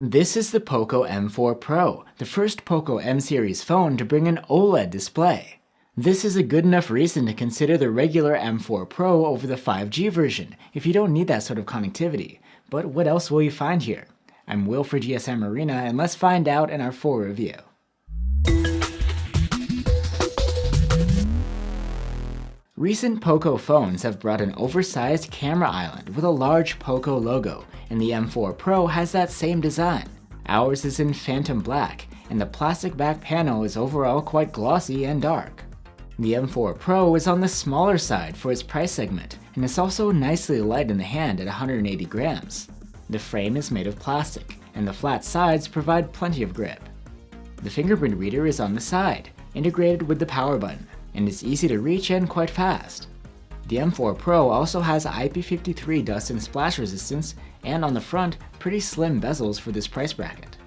This is the Poco M4 Pro, the first Poco M series phone to bring an OLED display. This is a good enough reason to consider the regular M4 Pro over the 5G version if you don't need that sort of connectivity. But what else will you find here? I'm Will for GSM Arena, and let's find out in our full review. Recent Poco phones have brought an oversized camera island with a large Poco logo, and the M4 Pro has that same design. Ours is in phantom black, and the plastic back panel is overall quite glossy and dark. The M4 Pro is on the smaller side for its price segment, and it's also nicely light in the hand at 180 grams. The frame is made of plastic, and the flat sides provide plenty of grip. The fingerprint reader is on the side, integrated with the power button, and it's easy to reach and quite fast. The M4 Pro also has IP53 dust and splash resistance, and on the front, pretty slim bezels for this price bracket.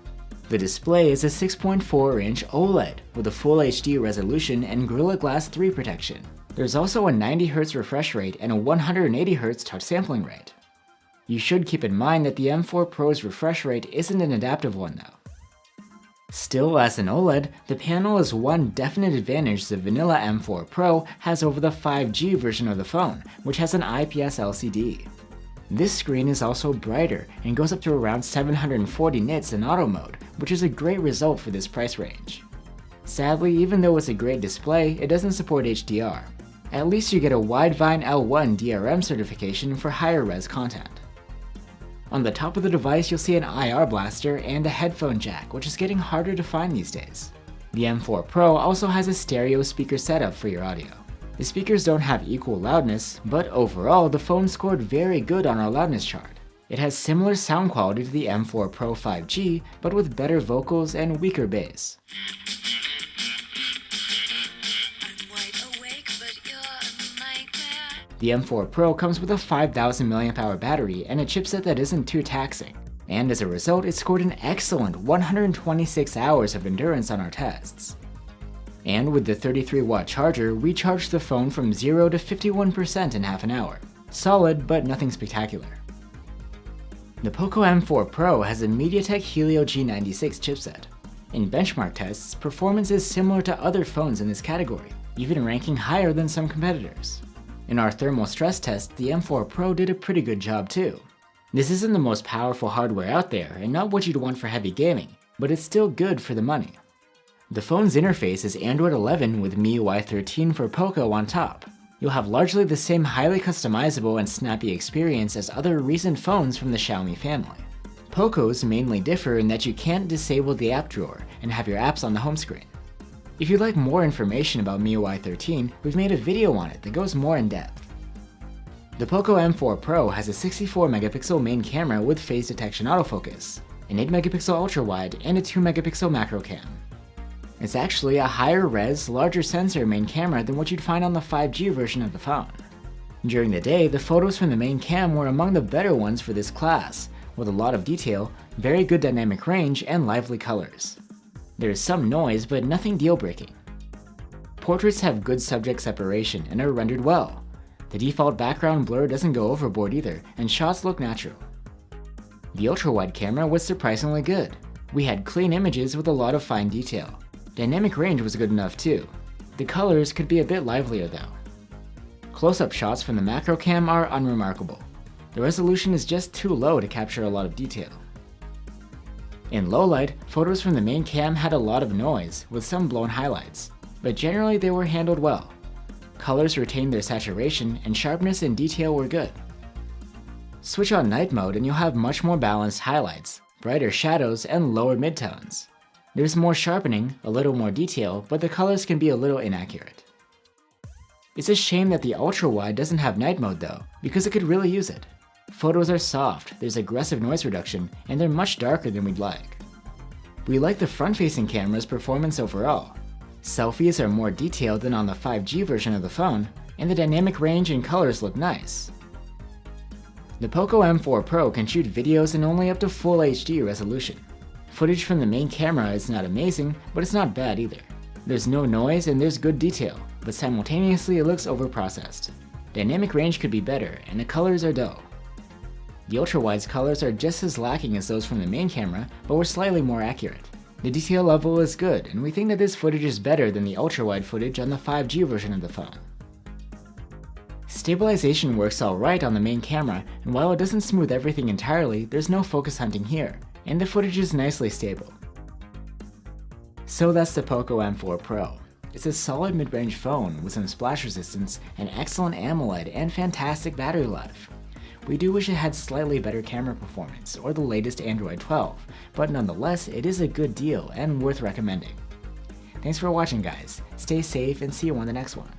The display is a 6.4-inch OLED with a Full HD resolution and Gorilla Glass 3 protection. There's also a 90Hz refresh rate and a 180Hz touch sampling rate. You should keep in mind that the M4 Pro's refresh rate isn't an adaptive one though. Still, as an OLED, the panel is one definite advantage the vanilla M4 Pro has over the 5G version of the phone, which has an IPS LCD. This screen is also brighter and goes up to around 740 nits in auto mode, which is a great result for this price range. Sadly, even though it's a great display, it doesn't support HDR. At least you get a Widevine L1 DRM certification for higher res content. On the top of the device, you'll see an IR blaster and a headphone jack, which is getting harder to find these days. The M4 Pro also has a stereo speaker setup for your audio. The speakers don't have equal loudness, but overall the phone scored very good on our loudness chart. It has similar sound quality to the M4 Pro 5G, but with better vocals and weaker bass. The M4 Pro comes with a 5000 mAh battery and a chipset that isn't too taxing, and as a result it scored an excellent 126 hours of endurance on our tests. And with the 33-watt charger, we charged the phone from 0 to 51% in half an hour. Solid, but nothing spectacular. The Poco M4 Pro has a Mediatek Helio G96 chipset. In benchmark tests, performance is similar to other phones in this category, even ranking higher than some competitors. In our thermal stress test, the M4 Pro did a pretty good job too. This isn't the most powerful hardware out there and not what you'd want for heavy gaming, but it's still good for the money. The phone's interface is Android 11 with MIUI 13 for Poco on top. You'll have largely the same highly customizable and snappy experience as other recent phones from the Xiaomi family. Poco's mainly differ in that you can't disable the app drawer and have your apps on the home screen. If you'd like more information about MIUI 13, we've made a video on it that goes more in depth. The Poco M4 Pro has a 64-megapixel main camera with phase detection autofocus, an 8-megapixel ultra-wide, and a 2-megapixel macro cam. It's actually a higher res, larger sensor main camera than what you'd find on the 5G version of the phone. During the day, the photos from the main cam were among the better ones for this class, with a lot of detail, very good dynamic range, and lively colors. There is some noise, but nothing deal-breaking. Portraits have good subject separation and are rendered well. The default background blur doesn't go overboard either, and shots look natural. The ultra-wide camera was surprisingly good. We had clean images with a lot of fine detail. Dynamic range was good enough too. The colors could be a bit livelier though. Close-up shots from the macro cam are unremarkable. The resolution is just too low to capture a lot of detail. In low light, photos from the main cam had a lot of noise, with some blown highlights, but generally they were handled well. Colors retained their saturation, and sharpness and detail were good. Switch on night mode and you'll have much more balanced highlights, brighter shadows, and lower midtones. There's more sharpening, a little more detail, but the colors can be a little inaccurate. It's a shame that the ultra-wide doesn't have night mode though, because it could really use it. Photos are soft, there's aggressive noise reduction, and they're much darker than we'd like. We like the front-facing camera's performance overall. Selfies are more detailed than on the 5G version of the phone, and the dynamic range and colors look nice. The Poco M4 Pro can shoot videos in only up to Full HD resolution. Footage from the main camera is not amazing, but it's not bad either. There's no noise and there's good detail, but simultaneously it looks overprocessed. Dynamic range could be better, and the colors are dull. The ultra-wide's colors are just as lacking as those from the main camera, but were slightly more accurate. The detail level is good, and we think that this footage is better than the ultra-wide footage on the 5G version of the phone. Stabilization works alright on the main camera, and while it doesn't smooth everything entirely, there's no focus hunting here, and the footage is nicely stable. So that's the Poco M4 Pro. It's a solid mid-range phone with some splash resistance, an excellent AMOLED, and fantastic battery life. We do wish it had slightly better camera performance or the latest Android 12, but nonetheless it is a good deal and worth recommending. Thanks for watching guys, stay safe and see you on the next one.